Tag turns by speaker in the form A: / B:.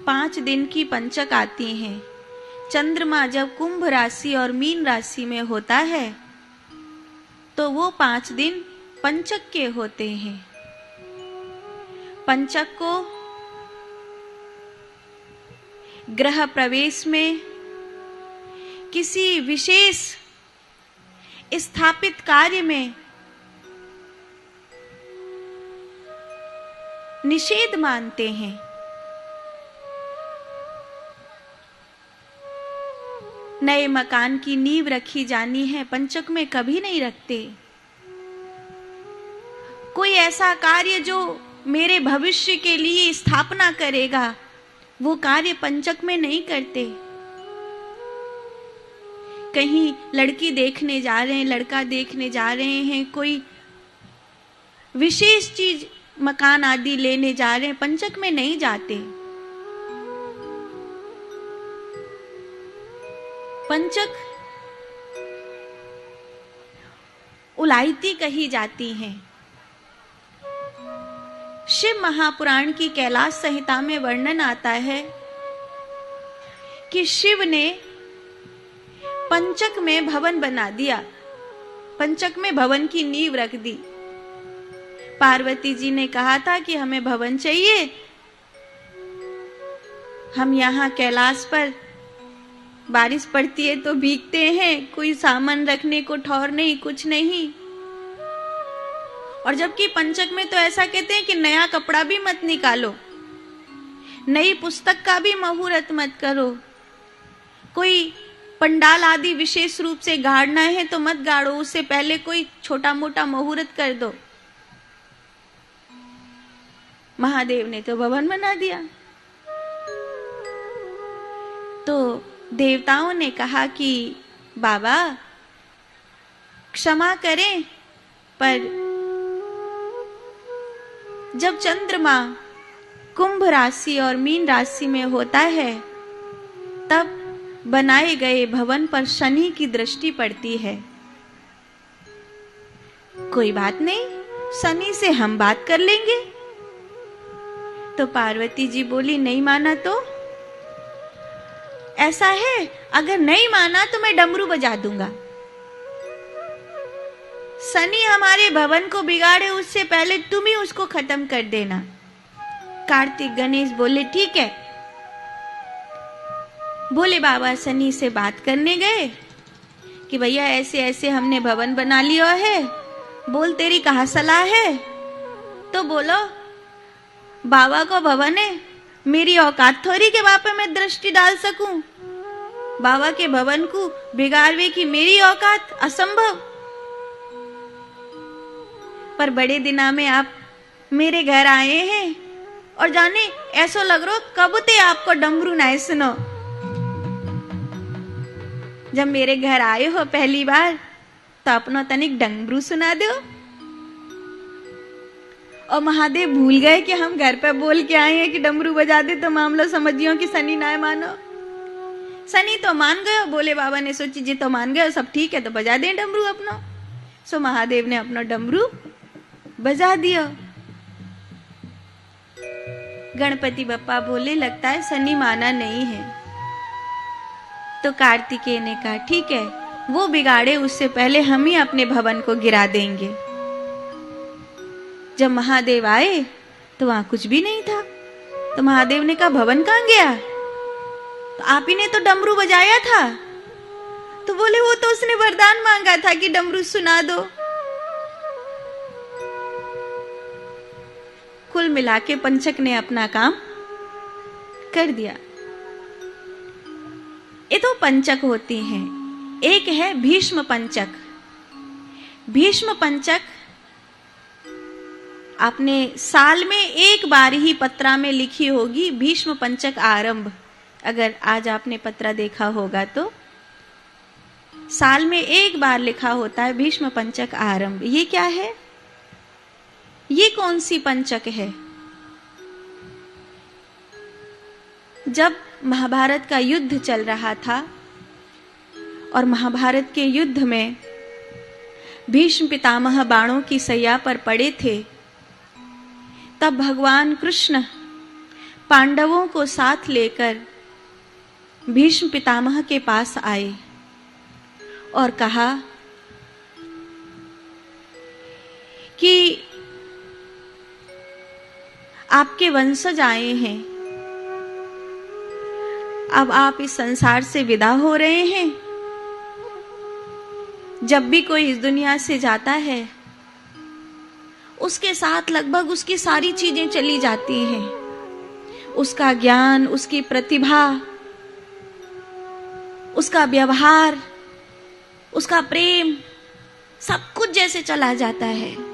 A: 5 दिन की पंचक आती हैं। चंद्रमा जब कुंभ राशि और मीन राशि में होता है तो वो 5 दिन पंचक के होते हैं। पंचक को ग्रह प्रवेश में किसी विशेष स्थापित कार्य में निषेध मानते हैं। नए मकान की नींव रखी जानी है, पंचक में कभी नहीं रखते। कोई ऐसा कार्य जो मेरे भविष्य के लिए स्थापना करेगा, वो कार्य पंचक में नहीं करते। कहीं लड़की देखने जा रहे हैं, लड़का देखने जा रहे हैं, कोई विशेष चीज मकान आदि लेने जा रहे हैं, पंचक में नहीं जाते। पंचक उलाइती कही जाती हैं। शिव महापुराण की कैलाश संहिता में वर्णन आता है कि शिव ने पंचक में भवन बना दिया, पंचक में भवन की नींव रख दी। पार्वती जी ने कहा था कि हमें भवन चाहिए, हम यहाँ कैलाश पर बारिश पड़ती है तो भीगते हैं, कोई सामान रखने को ठौर नहीं, कुछ नहीं। और जबकि पंचक में तो ऐसा कहते हैं कि नया कपड़ा भी मत निकालो, नई पुस्तक का भी मुहूर्त मत करो, कोई पंडाल आदि विशेष रूप से गाड़ना है तो मत गाड़ो, उससे पहले कोई छोटा मोटा मुहूर्त कर दो। महादेव ने तो भवन बना दिया। तो देवताओं ने कहा कि बाबा क्षमा करें, पर जब चंद्रमा कुंभ राशि और मीन राशि में होता है तब बनाए गए भवन पर शनि की दृष्टि पड़ती है। कोई बात नहीं, शनि से हम बात कर लेंगे। तो पार्वती जी बोली नहीं माना तो ऐसा है, अगर नहीं माना तो मैं डमरू बजा दूंगा। शनि हमारे भवन को बिगाड़े उससे पहले तुम ही उसको खत्म कर देना। कार्तिक गणेश बोले ठीक है। बोले बाबा शनि से बात करने गए कि भैया ऐसे ऐसे हमने भवन बना लिया है, बोल तेरी कहाँ सलाह है। तो बोलो बाबा को भवन है, मेरी औकात थोड़ी के बापे मैं दृष्टि डाल सकूं, बाबा के भवन को बिगाड़वे की मेरी औकात, असंभव। पर बड़े दिना में आप मेरे घर आए हैं और जाने ऐसा लग रहा कब ते आपको डमरू ना सुनो। जब मेरे घर आए हो पहली बार तो अपनो तनिक डमरू सुना दो। और महादेव भूल गए कि हम घर पे बोल के आए हैं कि डमरू बजा दे, तो मामला समझियो कि शनि ना मानो। शनि तो मान गए, बोले बाबा ने सोची जी तो मान गए, सब ठीक है तो बजा दें डमरू अपनो। सो महादेव ने अपना डमरू बजा दिया। गणपति बप्पा बोले लगता है शनि माना नहीं है। तो कार्तिकेय ने कहा ठीक है, वो बिगाड़े उससे पहले हम ही अपने भवन को गिरा देंगे। जब महादेव आए तो वहां कुछ भी नहीं था। तो महादेव ने कहा भवन कहां गया? तो आप ही ने तो डमरू बजाया था। तो बोले वो तो उसने वरदान मांगा था कि डमरू सुना दो। कुल मिला के पंचक ने अपना काम कर दिया। ये तो पंचक होती हैं। एक है भीष्म पंचक। भीष्म पंचक आपने साल में एक बार ही पत्रा में लिखी होगी, भीष्म पंचक आरंभ। अगर आज आपने पत्रा देखा होगा तो साल में एक बार लिखा होता है भीष्म पंचक आरंभ। ये क्या है? ये कौन सी पंचक है? जब महाभारत का युद्ध चल रहा था और महाभारत के युद्ध में भीष्म पितामह बाणों की सैया पर पड़े थे, तब भगवान कृष्ण पांडवों को साथ लेकर भीष्म पितामह के पास आए और कहा कि आपके वंशज आए हैं, अब आप इस संसार से विदा हो रहे हैं। जब भी कोई इस दुनिया से जाता है उसके साथ लगभग उसकी सारी चीजें चली जाती हैं, उसका ज्ञान, उसकी प्रतिभा, उसका व्यवहार, उसका प्रेम, सब कुछ जैसे चला जाता है।